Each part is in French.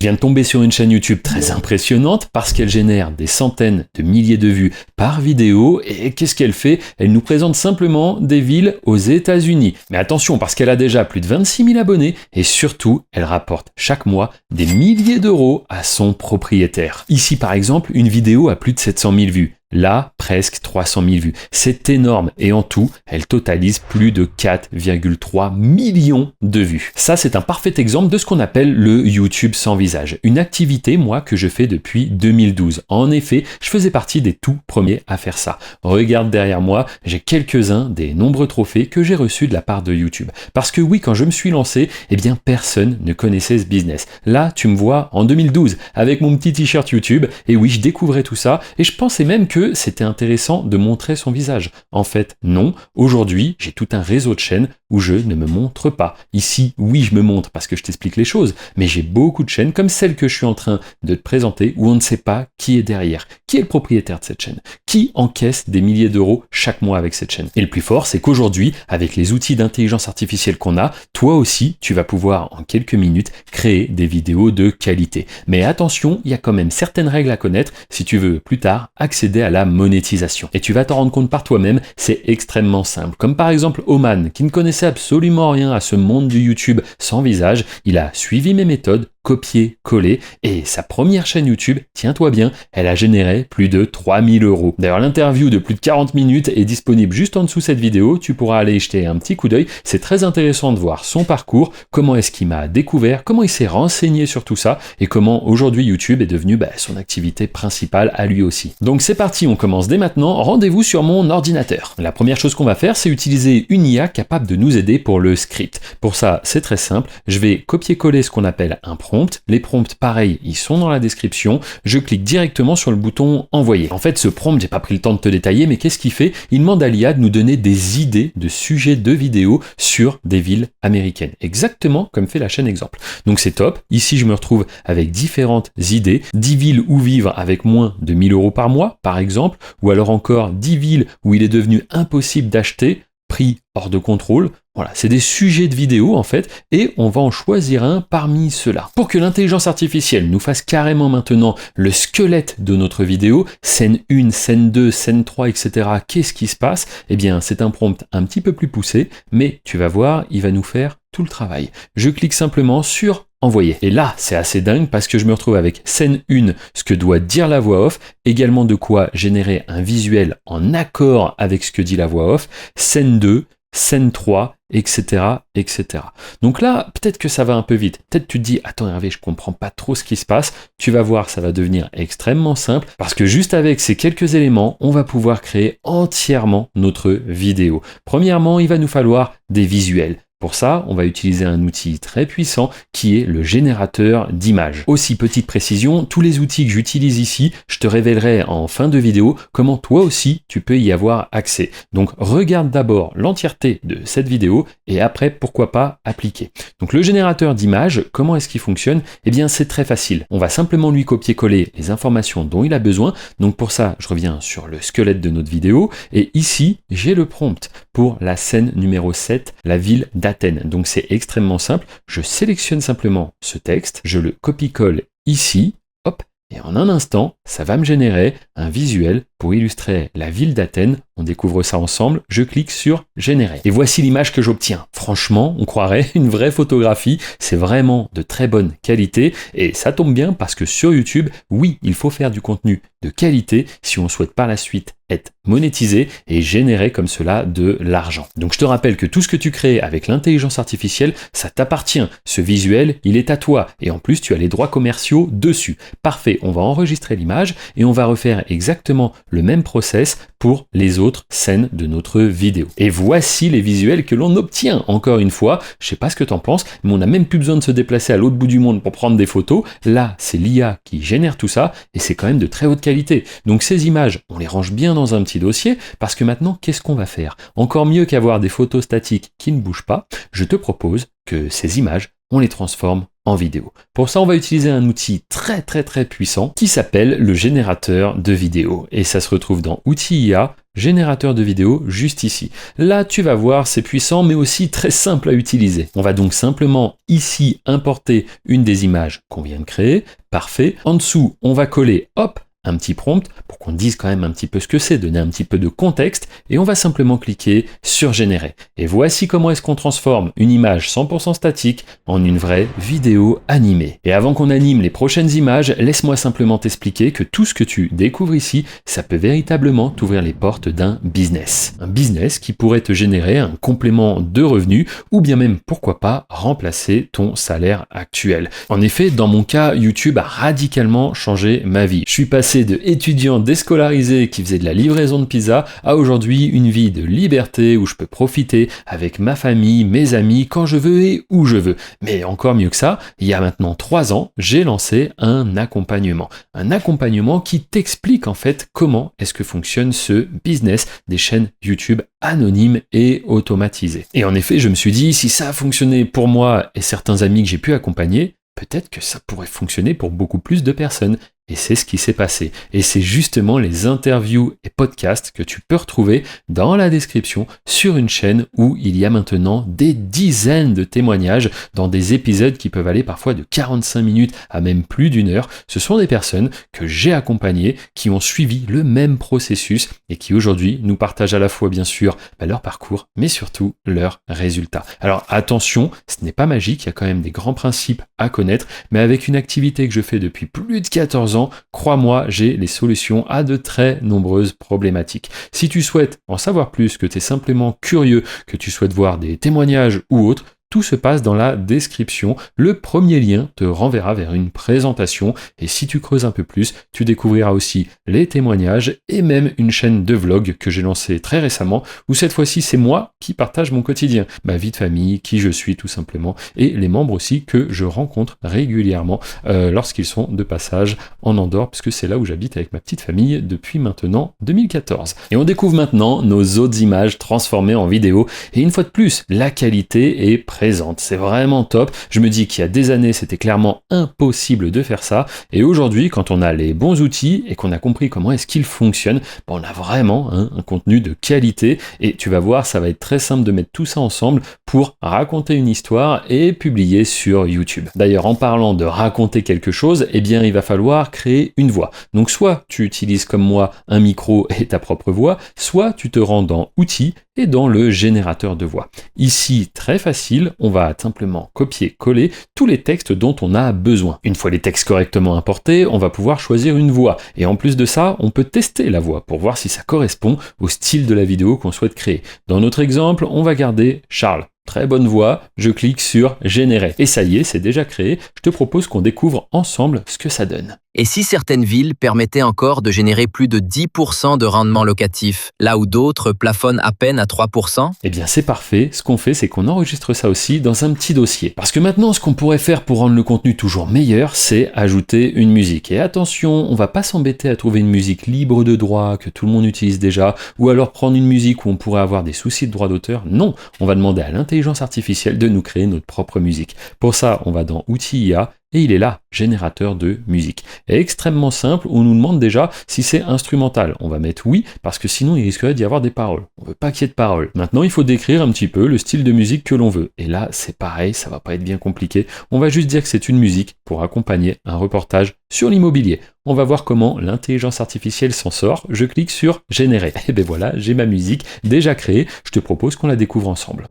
viens de tomber sur une chaîne YouTube très impressionnante parce qu'elle génère des centaines de milliers de vues par vidéo et qu'est-ce qu'elle fait? Elle nous présente simplement des villes aux États-Unis. Mais attention parce qu'elle a déjà plus de 26 000 abonnés et surtout, elle rapporte chaque mois des milliers d'euros à son propriétaire. Ici par exemple, une vidéo a plus de 700 000 vues. Là, presque 300 000 vues. C'est énorme et en tout, elle totalise plus de 4,3 millions de vues. Ça, c'est un parfait exemple de ce qu'on appelle le YouTube sans visage. Une activité, moi, que je fais depuis 2012. En effet, je faisais partie des tout premiers à faire ça. Regarde derrière moi, j'ai quelques-uns des nombreux trophées que j'ai reçus de la part de YouTube. Parce que oui, quand je me suis lancé, eh bien, personne ne connaissait ce business. Là, tu me vois en 2012 avec mon petit t-shirt YouTube et oui, je découvrais tout ça et je pensais même que c'était intéressant de montrer son visage. En fait, non. Aujourd'hui, j'ai tout un réseau de chaînes où je ne me montre pas. Ici, oui, je me montre parce que je t'explique les choses, mais j'ai beaucoup de chaînes comme celle que je suis en train de te présenter où on ne sait pas qui est derrière, qui est le propriétaire de cette chaîne, qui encaisse des milliers d'euros chaque mois avec cette chaîne. Et le plus fort, c'est qu'aujourd'hui, avec les outils d'intelligence artificielle qu'on a, toi aussi, tu vas pouvoir en quelques minutes créer des vidéos de qualité. Mais attention, il y a quand même certaines règles à connaître si tu veux plus tard accéder à la monétisation. Et tu vas t'en rendre compte par toi-même, c'est extrêmement simple. Comme par exemple Oman, qui ne connaissait absolument rien à ce monde du YouTube sans visage, il a suivi mes méthodes, copier-coller, et sa première chaîne YouTube, tiens-toi bien, elle a généré plus de 3000 euros. D'ailleurs, l'interview de plus de 40 minutes est disponible juste en dessous de cette vidéo, tu pourras aller y jeter un petit coup d'œil, c'est très intéressant de voir son parcours, comment est-ce qu'il m'a découvert, comment il s'est renseigné sur tout ça, et comment aujourd'hui YouTube est devenu son activité principale à lui aussi. Donc c'est parti, on commence dès maintenant, rendez-vous sur mon ordinateur. La première chose qu'on va faire, c'est utiliser une IA capable de nous aider pour le script. Pour ça, c'est très simple, je vais copier-coller ce qu'on appelle un prompt. Les prompts, pareil, ils sont dans la description. Je clique directement sur le bouton envoyer. En fait, ce prompt, j'ai pas pris le temps de te détailler, mais qu'est-ce qu'il fait? Il demande à l'IA de nous donner des idées de sujets de vidéos sur des villes américaines. Exactement comme fait la chaîne exemple. Donc c'est top. Ici, je me retrouve avec différentes idées. 10 villes où vivre avec moins de 1000 euros par mois, par exemple. Ou alors encore 10 villes où il est devenu impossible d'acheter, prix hors de contrôle. Voilà, c'est des sujets de vidéo en fait, et on va en choisir un parmi ceux-là. Pour que l'intelligence artificielle nous fasse carrément maintenant le squelette de notre vidéo, scène 1, scène 2, scène 3, etc., qu'est-ce qui se passe? Eh bien, c'est un prompt un petit peu plus poussé, mais tu vas voir, il va nous faire tout le travail. Je clique simplement sur envoyer. Et là, c'est assez dingue parce que je me retrouve avec scène 1, ce que doit dire la voix off, également de quoi générer un visuel en accord avec ce que dit la voix off, scène 2, scène 3, etc., etc. Donc là, peut-être que ça va un peu vite. Peut-être tu te dis, attends Hervé, je comprends pas trop ce qui se passe. Tu vas voir, ça va devenir extrêmement simple parce que juste avec ces quelques éléments, on va pouvoir créer entièrement notre vidéo. Premièrement, il va nous falloir des visuels. Pour ça, on va utiliser un outil très puissant qui est le générateur d'images. Aussi, petite précision, tous les outils que j'utilise ici, je te révélerai en fin de vidéo comment toi aussi tu peux y avoir accès. Donc regarde d'abord l'entièreté de cette vidéo et après, pourquoi pas, appliquer. Donc le générateur d'images, comment est-ce qu'il fonctionne? Eh bien c'est très facile. On va simplement lui copier-coller les informations dont il a besoin. Donc pour ça, je reviens sur le squelette de notre vidéo et ici, j'ai le prompt pour la scène numéro 7, la ville d'Athènes. Donc c'est extrêmement simple, je sélectionne simplement ce texte, je le copie-colle ici, hop, et en un instant, ça va me générer un visuel pour illustrer la ville d'Athènes. On découvre ça ensemble, je clique sur générer. Et voici l'image que j'obtiens. Franchement, on croirait une vraie photographie, c'est vraiment de très bonne qualité et ça tombe bien parce que sur YouTube, oui, il faut faire du contenu de qualité si on souhaite par la suite être monétisé et générer comme cela de l'argent. Donc je te rappelle que tout ce que tu crées avec l'intelligence artificielle, ça t'appartient. Ce visuel, il est à toi et en plus tu as les droits commerciaux dessus. Parfait, on va enregistrer l'image et on va refaire exactement le même process pour les autres scènes de notre vidéo. Et voici les visuels que l'on obtient. Encore une fois, je sais pas ce que tu en penses, mais on n'a même plus besoin de se déplacer à l'autre bout du monde pour prendre des photos. Là, c'est l'IA qui génère tout ça et c'est quand même de très haute qualité. Donc ces images, on les range bien dans un petit dossier parce que maintenant, qu'est-ce qu'on va faire? Encore mieux qu'avoir des photos statiques qui ne bougent pas, je te propose que ces images, on les transforme en vidéo. Pour ça, on va utiliser un outil très puissant qui s'appelle le générateur de vidéo. Et ça se retrouve dans Outils IA, générateur de vidéo, juste ici. Là, tu vas voir, c'est puissant, mais aussi très simple à utiliser. On va donc simplement ici importer une des images qu'on vient de créer. Parfait. En dessous, on va coller, hop, un petit prompt pour qu'on dise quand même un petit peu ce que c'est, donner un petit peu de contexte, et on va simplement cliquer sur générer. Et voici comment est-ce qu'on transforme une image 100% statique en une vraie vidéo animée. Et avant qu'on anime les prochaines images, laisse-moi simplement t'expliquer que tout ce que tu découvres ici, ça peut véritablement t'ouvrir les portes d'un business. Un business qui pourrait te générer un complément de revenus, ou bien même, pourquoi pas, remplacer ton salaire actuel. En effet, dans mon cas, YouTube a radicalement changé ma vie. Je suis passé de étudiant déscolarisé qui faisait de la livraison de pizza à aujourd'hui une vie de liberté où je peux profiter avec ma famille, mes amis, quand je veux et où je veux. Mais encore mieux que ça, il y a maintenant 3 ans, j'ai lancé un accompagnement. Un accompagnement qui t'explique en fait comment est-ce que fonctionne ce business des chaînes YouTube anonymes et automatisées. Et en effet, je me suis dit, si ça a fonctionné pour moi et certains amis que j'ai pu accompagner, peut-être que ça pourrait fonctionner pour beaucoup plus de personnes. Et c'est ce qui s'est passé. Et c'est justement les interviews et podcasts que tu peux retrouver dans la description sur une chaîne où il y a maintenant des dizaines de témoignages dans des épisodes qui peuvent aller parfois de 45 minutes à même plus d'1 heure. Ce sont des personnes que j'ai accompagnées, qui ont suivi le même processus et qui aujourd'hui nous partagent à la fois bien sûr leur parcours, mais surtout leurs résultats. Alors attention, ce n'est pas magique, il y a quand même des grands principes à connaître, mais avec une activité que je fais depuis plus de 14 ans, crois-moi, j'ai les solutions à de très nombreuses problématiques. Si tu souhaites en savoir plus, que tu es simplement curieux, que tu souhaites voir des témoignages ou autres, tout se passe dans la description. Le premier lien te renverra vers une présentation et si tu creuses un peu plus, tu découvriras aussi les témoignages et même une chaîne de vlog que j'ai lancée très récemment où cette fois-ci c'est moi qui partage mon quotidien, ma vie de famille, qui je suis tout simplement et les membres aussi que je rencontre régulièrement lorsqu'ils sont de passage en Andorre puisque c'est là où j'habite avec ma petite famille depuis maintenant 2014. Et on découvre maintenant nos autres images transformées en vidéo et une fois de plus, la qualité est présente. C'est vraiment top. Je me dis qu'il y a des années, c'était clairement impossible de faire ça. Et aujourd'hui, quand on a les bons outils et qu'on a compris comment est-ce qu'ils fonctionnent, on a vraiment un contenu de qualité. Et tu vas voir, ça va être très simple de mettre tout ça ensemble pour raconter une histoire et publier sur YouTube. D'ailleurs, en parlant de raconter quelque chose, eh bien, il va falloir créer une voix. Donc, soit tu utilises comme moi un micro et ta propre voix, soit tu te rends dans Outils et dans le générateur de voix. Ici, très facile, on va simplement copier-coller tous les textes dont on a besoin. Une fois les textes correctement importés, on va pouvoir choisir une voix. Et en plus de ça, on peut tester la voix pour voir si ça correspond au style de la vidéo qu'on souhaite créer. Dans notre exemple, on va garder Charles. Très bonne voix, je clique sur générer. Et ça y est, c'est déjà créé. Je te propose qu'on découvre ensemble ce que ça donne. Et si certaines villes permettaient encore de générer plus de 10% de rendement locatif, là où d'autres plafonnent à peine à 3%? Eh bien c'est parfait, ce qu'on fait c'est qu'on enregistre ça aussi dans un petit dossier. Parce que maintenant ce qu'on pourrait faire pour rendre le contenu toujours meilleur, c'est ajouter une musique. Et attention, on va pas s'embêter à trouver une musique libre de droit, que tout le monde utilise déjà, ou alors prendre une musique où on pourrait avoir des soucis de droit d'auteur. Non, on va demander à l'intelligence artificielle de nous créer notre propre musique. Pour ça, on va dans Outils IA, et il est là, générateur de musique. Et extrêmement simple, on nous demande déjà si c'est instrumental. On va mettre oui, parce que sinon il risquerait d'y avoir des paroles. On veut pas qu'il y ait de paroles. Maintenant, il faut décrire un petit peu le style de musique que l'on veut. Et là, c'est pareil, ça va pas être bien compliqué. On va juste dire que c'est une musique pour accompagner un reportage sur l'immobilier. On va voir comment l'intelligence artificielle s'en sort. Je clique sur générer. Et ben voilà, j'ai ma musique déjà créée. Je te propose qu'on la découvre ensemble.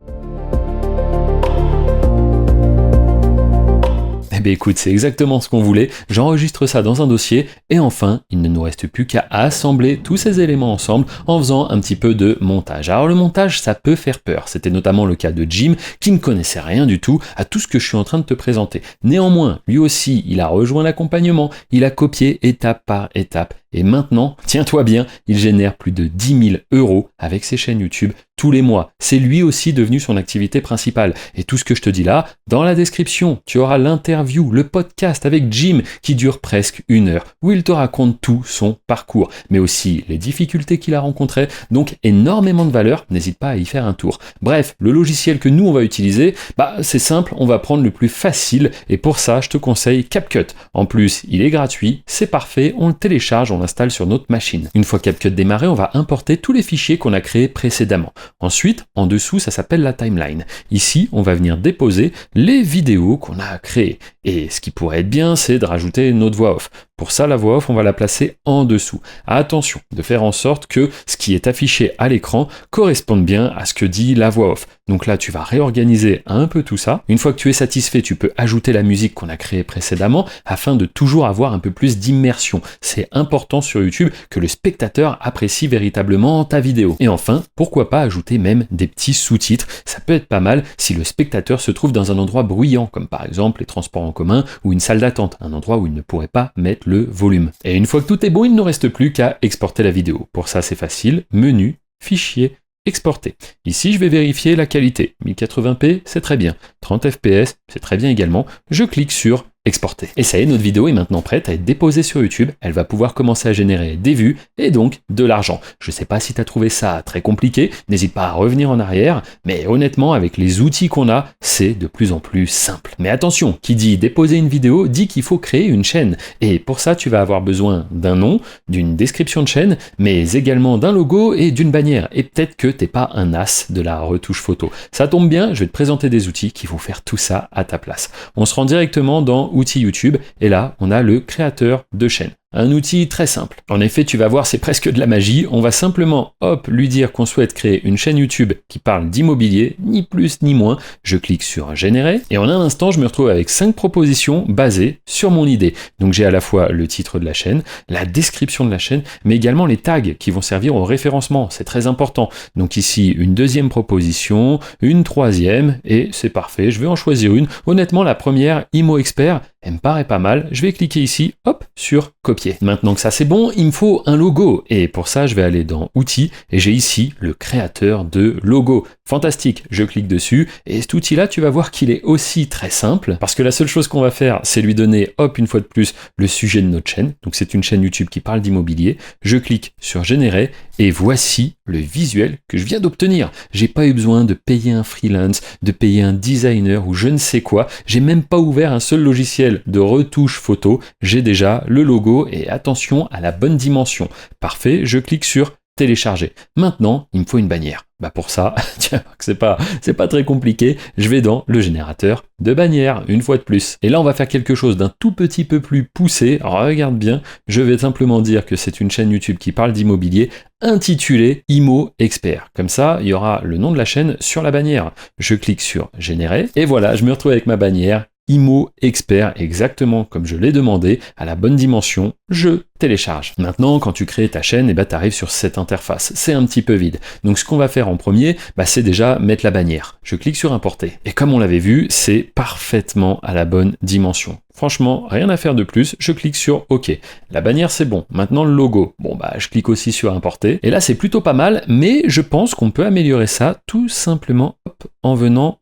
Eh bien écoute, c'est exactement ce qu'on voulait, j'enregistre ça dans un dossier et enfin, il ne nous reste plus qu'à assembler tous ces éléments ensemble en faisant un petit peu de montage. Alors le montage, ça peut faire peur, c'était notamment le cas de Jim qui ne connaissait rien du tout à tout ce que je suis en train de te présenter. Néanmoins, lui aussi, il a rejoint l'accompagnement, il a copié étape par étape et maintenant, tiens-toi bien, il génère plus de 10 000 € avec ses chaînes YouTube tous les mois. C'est lui aussi devenu son activité principale. Et tout ce que je te dis là, dans la description, tu auras l'interview, le podcast avec Jim qui dure presque 1 heure, où il te raconte tout son parcours, mais aussi les difficultés qu'il a rencontrées. Donc énormément de valeur, n'hésite pas à y faire un tour. Bref, le logiciel que nous on va utiliser, c'est simple, on va prendre le plus facile et pour ça je te conseille CapCut. En plus, il est gratuit, c'est parfait, on le télécharge, on l'installe sur notre machine. Une fois CapCut démarré, on va importer tous les fichiers qu'on a créés précédemment. Ensuite, en dessous, ça s'appelle la timeline. Ici, on va venir déposer les vidéos qu'on a créées. Et ce qui pourrait être bien, c'est de rajouter notre voix off. Pour ça, la voix off, on va la placer en dessous. Attention de faire en sorte que ce qui est affiché à l'écran corresponde bien à ce que dit la voix off. Donc là, tu vas réorganiser un peu tout ça. Une fois que tu es satisfait, tu peux ajouter la musique qu'on a créée précédemment afin de toujours avoir un peu plus d'immersion. C'est important sur YouTube que le spectateur apprécie véritablement ta vidéo. Et enfin, pourquoi pas ajouter même des petits sous-titres. Ça peut être pas mal si le spectateur se trouve dans un endroit bruyant, comme par exemple les transports en commun ou une salle d'attente, un endroit où il ne pourrait pas mettre le volume. Et une fois que tout est bon, il ne reste plus qu'à exporter la vidéo. Pour ça, c'est facile. Menu, fichier, exporter. Ici, je vais vérifier la qualité. 1080p, c'est très bien. 30 fps, c'est très bien également. Je clique sur exporter. Et ça y est, notre vidéo est maintenant prête à être déposée sur YouTube. Elle va pouvoir commencer à générer des vues et donc de l'argent. Je sais pas si tu as trouvé ça très compliqué, n'hésite pas à revenir en arrière, mais honnêtement, avec les outils qu'on a, c'est de plus en plus simple. Mais attention, qui dit déposer une vidéo, dit qu'il faut créer une chaîne. Et pour ça, tu vas avoir besoin d'un nom, d'une description de chaîne, mais également d'un logo et d'une bannière. Et peut-être que t'es pas un as de la retouche photo. Ça tombe bien, je vais te présenter des outils qui vont faire tout ça à ta place. On se rend directement dans outils YouTube, et là, on a le créateur de chaîne. Un outil très simple. En effet, tu vas voir, c'est presque de la magie. On va simplement, lui dire qu'on souhaite créer une chaîne YouTube qui parle d'immobilier, ni plus ni moins. Je clique sur générer, et en un instant, je me retrouve avec 5 propositions basées sur mon idée. Donc j'ai à la fois le titre de la chaîne, la description de la chaîne, mais également les tags qui vont servir au référencement. C'est très important. Donc ici, une deuxième proposition, une troisième, et c'est parfait. Je vais en choisir une. Honnêtement, la première, Immo Expert, elle me paraît pas mal. Je vais cliquer ici, sur copier. Maintenant que ça c'est bon, il me faut un logo. Et pour ça, je vais aller dans Outils et j'ai ici le créateur de logo. Fantastique, je clique dessus et cet outil-là, tu vas voir qu'il est aussi très simple parce que la seule chose qu'on va faire, c'est lui donner, une fois de plus, le sujet de notre chaîne. Donc c'est une chaîne YouTube qui parle d'immobilier. Je clique sur générer et voici le visuel que je viens d'obtenir. J'ai pas eu besoin de payer un freelance, de payer un designer ou je ne sais quoi. J'ai même pas ouvert un seul logiciel de retouche photo. J'ai déjà le logo et attention à la bonne dimension. Parfait, je clique sur télécharger. Maintenant, il me faut une bannière. Pour ça, tiens, c'est pas très compliqué. Je vais dans le générateur de bannières, une fois de plus. Et là, on va faire quelque chose d'un tout petit peu plus poussé. Alors, regarde bien, je vais simplement dire que c'est une chaîne YouTube qui parle d'immobilier intitulée Immo Expert. Comme ça, il y aura le nom de la chaîne sur la bannière. Je clique sur générer et voilà, je me retrouve avec ma bannière Immo Expert, exactement comme je l'ai demandé, à la bonne dimension, je télécharge. Maintenant, quand tu crées ta chaîne, tu arrives sur cette interface. C'est un petit peu vide. Donc ce qu'on va faire en premier, c'est déjà mettre la bannière. Je clique sur importer. Et comme on l'avait vu, c'est parfaitement à la bonne dimension. Franchement, rien à faire de plus, je clique sur OK. La bannière, c'est bon. Maintenant, le logo. Je clique aussi sur importer. Et là, c'est plutôt pas mal, mais je pense qu'on peut améliorer ça tout simplement en venant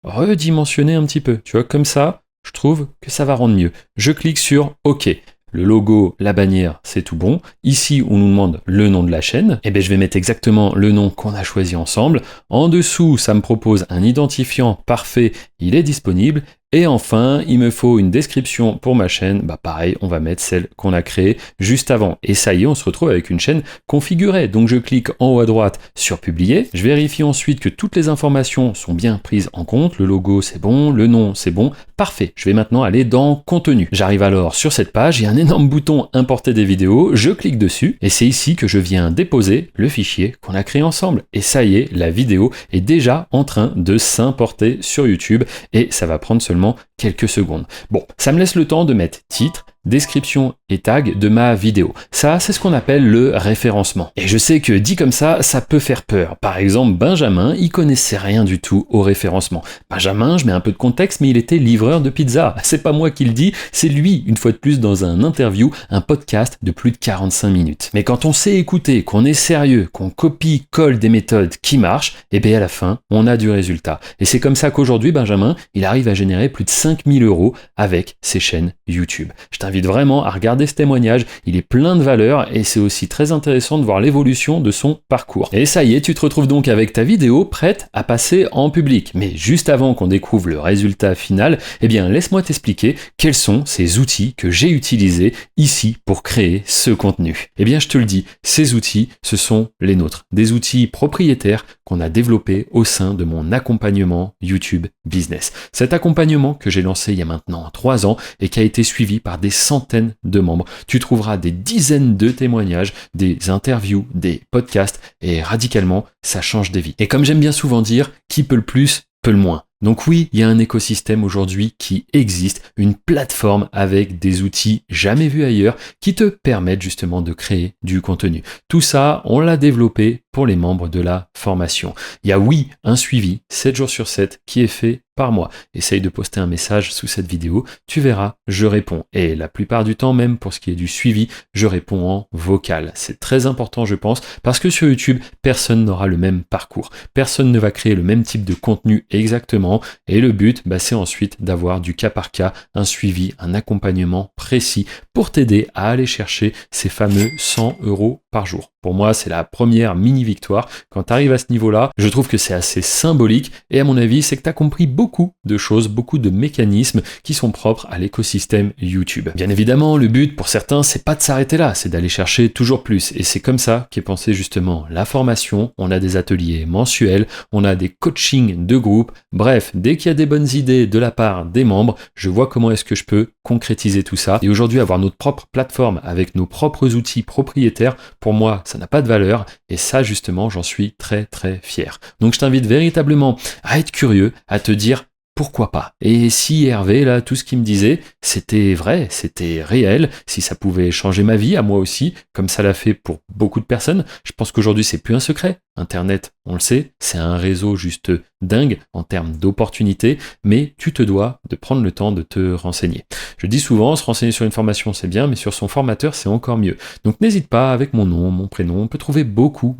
redimensionner un petit peu. Tu vois, comme ça, je trouve que ça va rendre mieux. Je clique sur OK. Le logo, la bannière, c'est tout bon. Ici, on nous demande le nom de la chaîne. Je vais mettre exactement le nom qu'on a choisi ensemble. En dessous, ça me propose un identifiant parfait. Il est disponible. Et enfin, il me faut une description pour ma chaîne. Pareil, on va mettre celle qu'on a créée juste avant. Et ça y est, on se retrouve avec une chaîne configurée. Donc je clique en haut à droite sur publier. Je vérifie ensuite que toutes les informations sont bien prises en compte. Le logo, c'est bon. Le nom, c'est bon. Parfait. Je vais maintenant aller dans contenu. J'arrive alors sur cette page. Il y a un énorme bouton importer des vidéos. Je clique dessus. Et c'est ici que je viens déposer le fichier qu'on a créé ensemble. Et ça y est, la vidéo est déjà en train de s'importer sur YouTube. Et ça va prendre seulement quelques secondes. Bon, ça me laisse le temps de mettre titre, description et tag de ma vidéo. Ça, c'est ce qu'on appelle le référencement. Et je sais que dit comme ça peut faire peur. Par exemple, Benjamin, il connaissait rien du tout au référencement. Benjamin, je mets un peu de contexte, mais il était livreur de pizza. C'est pas moi qui le dis, c'est lui, une fois de plus, dans un interview, un podcast de plus de 45 minutes. Mais quand on sait écouter, qu'on est sérieux, qu'on copie-colle des méthodes qui marchent, et bien à la fin, on a du résultat. Et c'est comme ça qu'aujourd'hui, Benjamin, il arrive à générer plus de 5000 € avec ses chaînes YouTube. Je t'invite vraiment à regarder ce témoignage, il est plein de valeur et c'est aussi très intéressant de voir l'évolution de son parcours. Et ça y est, tu te retrouves donc avec ta vidéo prête à passer en public. Mais juste avant qu'on découvre le résultat final, eh bien laisse-moi t'expliquer quels sont ces outils que j'ai utilisés ici pour créer ce contenu. Eh bien je te le dis, ces outils, ce sont les nôtres. Des outils propriétaires qu'on a développés au sein de mon accompagnement YouTube Business. Cet accompagnement que j'ai lancé il y a maintenant 3 ans et qui a été suivi par des centaines de membres. Tu trouveras des dizaines de témoignages, des interviews, des podcasts et radicalement, ça change des vies. Et comme j'aime bien souvent dire, qui peut le plus, peut le moins. Donc oui, il y a un écosystème aujourd'hui qui existe, une plateforme avec des outils jamais vus ailleurs qui te permettent justement de créer du contenu. Tout ça, on l'a développé pour les membres de la formation. Il y a oui, un suivi 7 jours sur 7 qui est fait par mois. Essaye de poster un message sous cette vidéo, tu verras, je réponds. Et la plupart du temps, même pour ce qui est du suivi, je réponds en vocal. C'est très important, je pense, parce que sur YouTube, personne n'aura le même parcours. Personne ne va créer le même type de contenu exactement. Et le but, c'est ensuite d'avoir du cas par cas, un suivi, un accompagnement précis pour t'aider à aller chercher ces fameux 100 € par jour. Pour moi, c'est la première mini-victoire. Quand tu arrives à ce niveau-là, je trouve que c'est assez symbolique et à mon avis, c'est que tu as compris beaucoup de choses, beaucoup de mécanismes qui sont propres à l'écosystème YouTube. Bien évidemment, le but pour certains, c'est pas de s'arrêter là, c'est d'aller chercher toujours plus. Et c'est comme ça qu'est pensée justement la formation. On a des ateliers mensuels, on a des coachings de groupe. Bref, dès qu'il y a des bonnes idées de la part des membres, je vois comment est-ce que je peux concrétiser tout ça. Et aujourd'hui, avoir notre propre plateforme avec nos propres outils propriétaires, pour moi, ça n'a pas de valeur. Et ça, justement, j'en suis très, très fier. Donc, je t'invite véritablement à être curieux, à te dire pourquoi pas. Et si Hervé, là, tout ce qu'il me disait, c'était vrai, c'était réel, si ça pouvait changer ma vie, à moi aussi, comme ça l'a fait pour beaucoup de personnes, je pense qu'aujourd'hui, c'est plus un secret. Internet, on le sait, c'est un réseau juste dingue en termes d'opportunités, mais tu te dois de prendre le temps de te renseigner. Je dis souvent, se renseigner sur une formation, c'est bien, mais sur son formateur, c'est encore mieux. Donc n'hésite pas, avec mon nom, mon prénom, on peut trouver beaucoup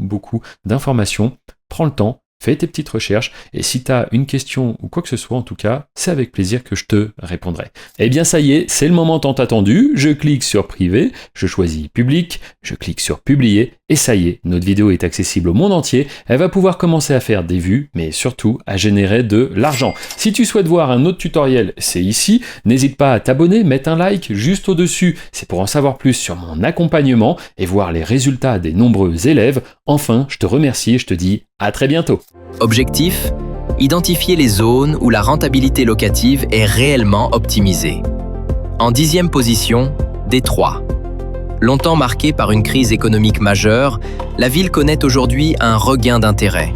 d'informations. Prends le temps. Fais tes petites recherches et si tu as une question ou quoi que ce soit, en tout cas, c'est avec plaisir que je te répondrai. Eh bien ça y est, c'est le moment tant attendu, je clique sur privé, je choisis public, je clique sur publier et ça y est, notre vidéo est accessible au monde entier, elle va pouvoir commencer à faire des vues, mais surtout à générer de l'argent. Si tu souhaites voir un autre tutoriel, c'est ici, n'hésite pas à t'abonner, mettre un like juste au-dessus, c'est pour en savoir plus sur mon accompagnement et voir les résultats des nombreux élèves. Enfin, je te remercie et je te dis à très bientôt. Objectif : identifier les zones où la rentabilité locative est réellement optimisée. En 10e position, Détroit. Longtemps marquée par une crise économique majeure, la ville connaît aujourd'hui un regain d'intérêt.